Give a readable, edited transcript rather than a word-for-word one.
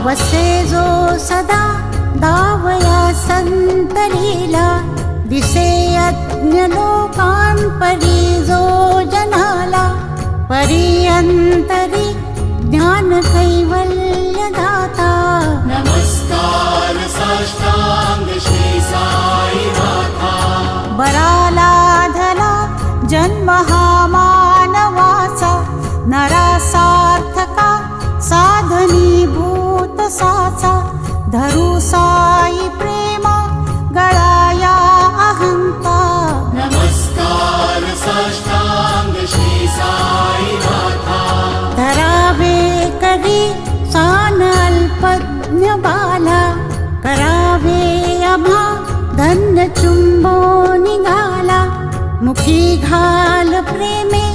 वसे जो सदा दावया संतरीला, दिसे यज्ञ लोकांपरी जो जनाला, परियंतरी ज्ञान कैवल्य दाता. नमस्कार साष्टांग श्री साई नाथा. बराला धला जन्म हा मानवाचा, नरासार्थका साधनीभूत साचा. धरू साई प्रेम गळाया अहंता. नमस्कार साष्टांग श्री साई नाथा. धरावे करी सान अल्पज्ञ बाला, करावे आम्हा धन्य चुंबो निघाला. मुखी घाल प्रेमे